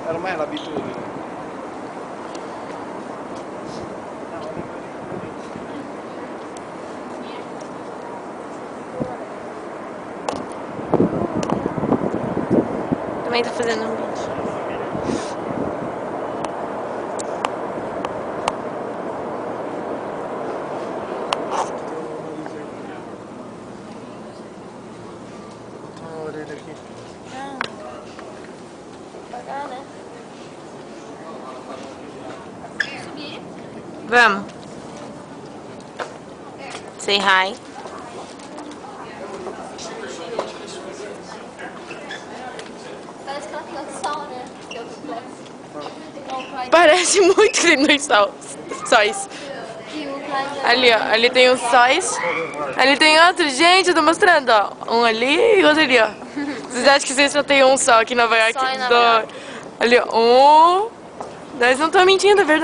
ormai è l'abitudine. Também tá fazendo um vídeo. Botar a orelha aqui. Devagar, né? Vamos. Say hi. Parece que ela tem outro sol, né? Que outro flex. Parece muito que tem dois sóis. E o Clyde Ali, ó. Ali tem os sóis. Ali tem outro. Gente, eu tô mostrando, ó. Um ali e outro ali, ó. Vocês acham que vocês só tem um só aqui em Nova York? Só em Nova York. Ali, ó. Um. Nós não estamos mentindo, é verdade.